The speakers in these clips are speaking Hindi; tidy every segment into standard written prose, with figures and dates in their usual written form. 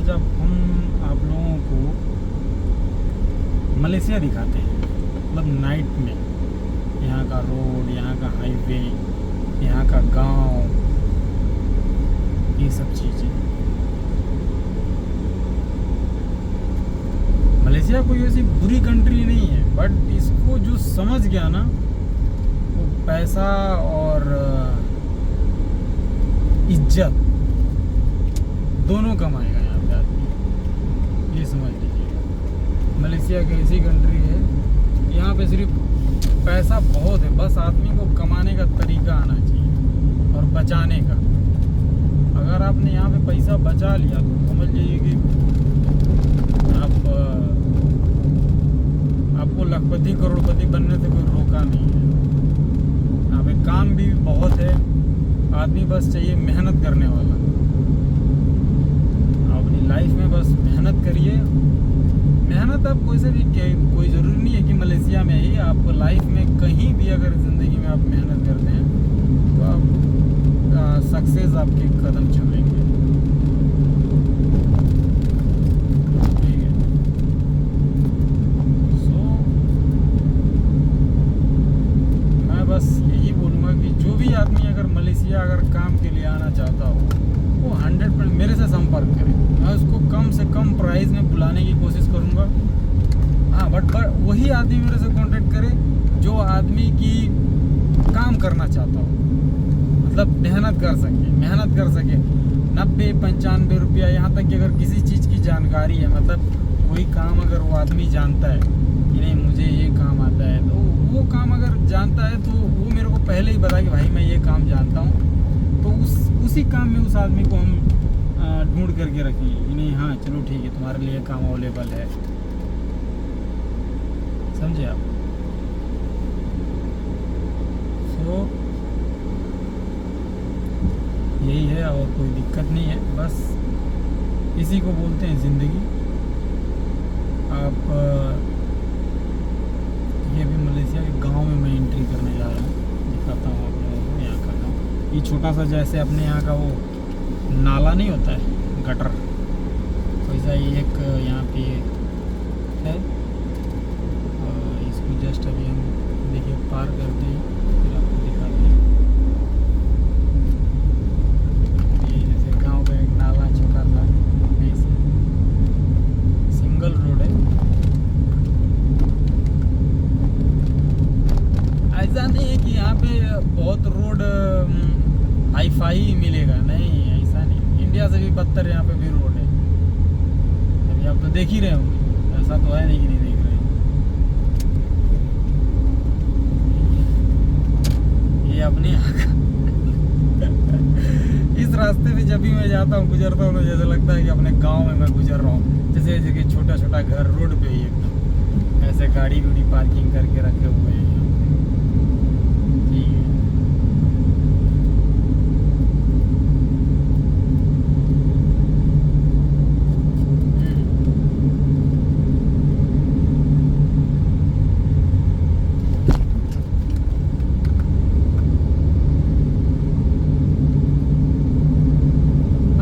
आज अब हम आप लोगों को मलेशिया दिखाते हैं, मतलब नाइट में यहाँ का रोड, यहाँ का हाईवे, यहाँ का गांव, ये सब चीज़ें। मलेशिया कोई ऐसी बुरी कंट्री नहीं है, बट इसको जो समझ गया ना वो पैसा और इज्जत दोनों कमाएगा यहाँ पे आदमी, ये समझ लीजिए। मलेशिया एक ऐसी कंट्री है, यहाँ पे सिर्फ पैसा बहुत है, बस आदमी को कमाने का तरीका आना चाहिए और बचाने का। अगर आपने यहाँ पे पैसा बचा लिया तो समझ लीजिए कि आपको लखपति करोड़पति बनने से कोई रोका नहीं है। यहाँ पे काम भी बहुत है, आदमी बस चाहिए मेहनत करने वाला। अपनी लाइफ में बस मेहनत करिए। मेहनत आप कोई से भी, कोई ज़रूरी नहीं है कि मलेशिया में ही, आप लाइफ में कहीं भी अगर ज़िंदगी में आप मेहनत करते हैं तो आप सक्सेस आपके कदम चूमेंगे। ठीक है, सो मैं बस यही बोलूँगा कि जो भी आदमी अगर मलेशिया अगर काम के लिए आना चाहता हो वो 100% मेरे से संपर्क करे। मैं उसको कम से कम प्राइस में बुलाने की कोशिश करूँगा। हाँ, बट वही आदमी मेरे से कांटेक्ट करे जो आदमी की काम करना चाहता हो, मतलब मेहनत कर सके 90-95 रुपया, यहाँ तक कि अगर किसी चीज़ की जानकारी है, मतलब कोई काम अगर वो आदमी जानता है कि नहीं मुझे ये काम आता है, तो वो काम अगर जानता है तो वो मेरे को पहले ही बता कि भाई मैं ये काम जानता हूँ, तो उसी काम में उस आदमी को हम ढूंढ करके रखेंगे कि नहीं हाँ चलो ठीक है तुम्हारे लिए काम अवेलेबल है। समझे आप? सो यही है और कोई दिक्कत नहीं है, बस इसी को बोलते हैं ज़िंदगी। आप ये भी मलेशिया के गांव में मैं एंट्री करने जा रहा हूँ, दिखाता हूँ आप लोगों को यहाँ का गाँव। ये छोटा सा जैसे अपने यहाँ का वो नाला नहीं होता है, गटर, वैसा ही एक यहाँ पे है। इसको जस्ट अभी हम देखिए पार करते हैं, फिर आपको दिखाते हैं। ये जैसे गांव का एक नाला छोटा सा, ऐसे सिंगल रोड है। ऐसा नहीं है कि यहाँ पे बहुत रोड हाई फाई मिलेगा, नहीं ऐसा नहीं। इंडिया से भी बदतर यहाँ पे भी रोड है, अभी आप तो देख ही रहे होंगे, ऐसा तो है नहीं कि नहीं देख रहे। ये अपने यहाँ का इस रास्ते पे जब भी मैं जाता हूँ, गुजरता हूँ, तो जैसे लगता है कि अपने गांव में मैं गुजर रहा हूँ। जैसे जैसे छोटा छोटा घर रोड पे ही एकदम ऐसे गाड़ी पार्किंग करके रखे हुए हैं। ठीक है,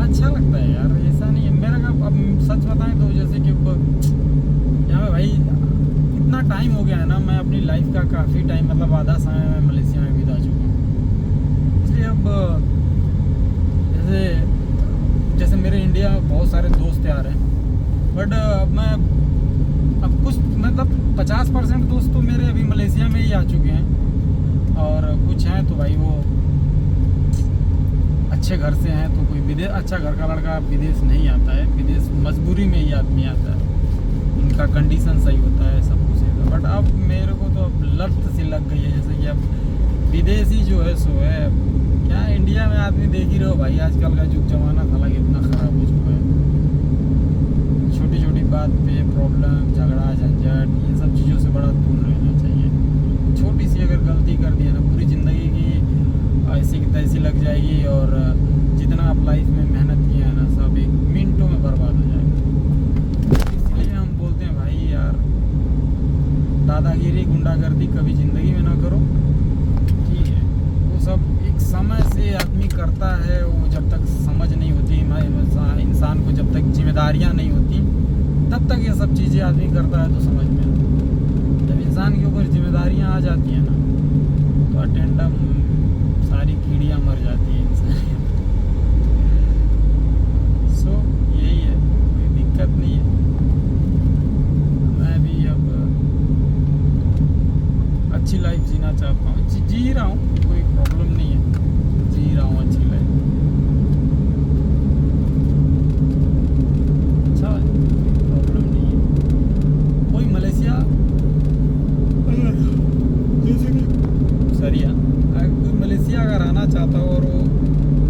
अच्छा लगता है यार, ऐसा नहीं है मेरा का। अब सच बताएं तो जैसे कि यहाँ पे भाई इतना टाइम हो गया है ना, मैं अपनी लाइफ का काफ़ी टाइम, मतलब आधा समय मैं मलेशिया में बिता चुका हूँ। इसलिए अब जैसे मेरे इंडिया में बहुत सारे दोस्त यार हैं, बट अब कुछ मतलब 50% दोस्त तो मेरे अभी मलेशिया में ही आ चुके हैं, और कुछ हैं तो भाई वो अच्छे घर से हैं, तो कोई विदेश, अच्छा घर का लड़का विदेश नहीं आता है, विदेश मजबूरी में ही आदमी आता है, उनका कंडीशन सही होता है, सब कुछ है। बट अब मेरे को तो अब लत सी लग गई है, जैसे कि अब विदेशी जो है सो है, क्या इंडिया में आदमी देख ही रहो भाई, आजकल का युग जमाना हालांकि इतना ख़राब हो चुका है। छोटी छोटी बात पे प्रॉब्लम, झगड़ा झंझट, ये सब चीज़ों से बड़ा दूर रहना चाहिए। छोटी सी अगर गलती कर दी है ना, पूरी ज़िंदगी की ऐसी की तैसी लग जाएगी, और जितना आप लाइफ में मेहनत किया है ना, सब एक मिनटों में बर्बाद हो जाएगा। इसलिए हम बोलते हैं भाई यार, दादागिरी गुंडागर्दी कभी ज़िंदगी में ना करो। ठीक है, वो सब एक समय से आदमी करता है, वो जब तक समझ नहीं होती इंसान को, जब तक जिम्मेदारी जिम्मेदारियाँ नहीं होती तब तक ये सब चीज़ें आदमी करता है तो समझ में आता है। जब इंसान के ऊपर जिम्मेदारियाँ आ जाती हैं ना तो अटेंडम सारी कीड़ियाँ मर जाती हैं इंसान। सो यही है, कोई दिक्कत नहीं है। मैं भी अब अच्छी लाइफ जीना चाहता हूँ, जी रहा हूँ, कोई प्रॉब्लम नहीं है, जी रहा हूँ अच्छी लाइफ। अच्छा है, कोई प्रॉब्लम नहीं है। कोई मलेशिया जैसे कि सरिया कोई मलेशिया अगर आना चाहता हो और वो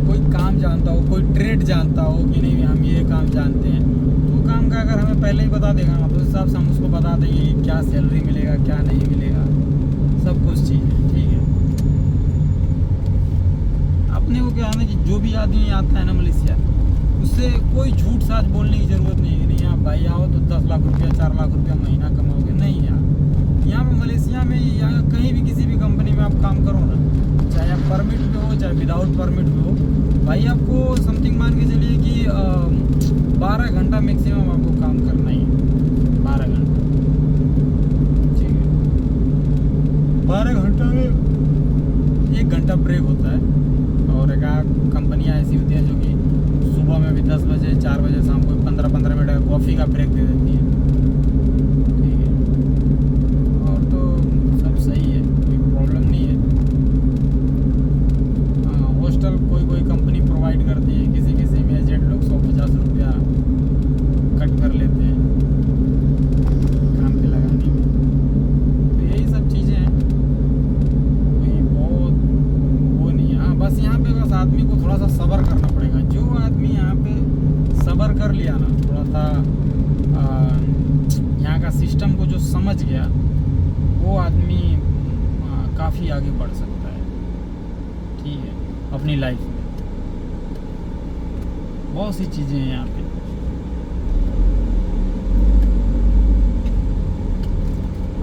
कोई काम जानता हो, कोई ट्रेड जानता हो कि नहीं हम ये काम जानते हैं, तो वो काम का अगर हमें पहले ही बता देगा ना तो उस हिसाब से हम उसको बता देंगे कि क्या सैलरी मिलेगा क्या नहीं मिलेगा, सब कुछ चीज़ें। ठीक है, अपने को क्या है ना कि जो भी आदमी आता है ना मलेशिया, उससे कोई झूठ साच बोलने की ज़रूरत नहीं है। नहीं आप भाई आओ तो 10 लाख रुपया 4 लाख रुपया महीना कमाओगे, नहीं यार। यहाँ पर मलेशिया में या कहीं भी किसी भी कंपनी में आप काम करो ना, चाहे आप परमिट पे हो चाहे विदाउट परमिट पे हो, भाई आपको समथिंग मान के चलिए कि 12 घंटा मैक्सिमम आपको काम करना ही है। 12 घंटा, ठीक है। 12 घंटा में 1 घंटा ब्रेक होता है। और एक कंपनियाँ ऐसी होती हैं जो कि सुबह में भी 10 बजे 4 बजे शाम को 15-15 मिनट का कॉफ़ी का ब्रेक दे देती है। ठीक है, और तो सब सही है, कोई प्रॉब्लम नहीं है। हॉस्टल कोई कंपनी प्रोवाइड करती है, किसी में एजेंट लोग 150 रुपया कट कर लेते हैं काम पे लगाने में। तो यही सब चीज़ें हैं, कोई बहुत वो नहीं है। हाँ बस यहाँ पे बस आदमी को थोड़ा सा सब्र करना पड़ेगा। जो आदमी यहाँ पे सब्र कर लिया ना, थोड़ा सा यहाँ का सिस्टम को जो समझ गया, वो आदमी काफ़ी आगे बढ़ सकता है। ठीक है, अपनी लाइफ में बहुत सी चीज़ें हैं यहाँ पे।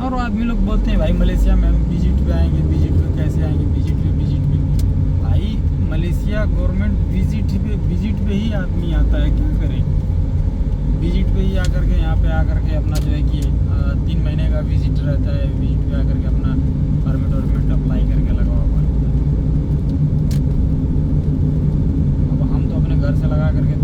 और आदमी लोग बोलते हैं भाई मलेशिया में हम विजिट पे आएंगे, विजिट पे कैसे आएंगे, विजिट पे भाई मलेशिया गवर्नमेंट विजिट पे ही आदमी आता है, क्या करें। विजिट पे ही आकर के यहाँ पे आकर के अपना जो है कि 3 महीने का विजिट रहता है, विजिट पे आकर के अपना परमिट अप्लाई करके लगा हुआ है। अब हम तो अपने घर से लगा करके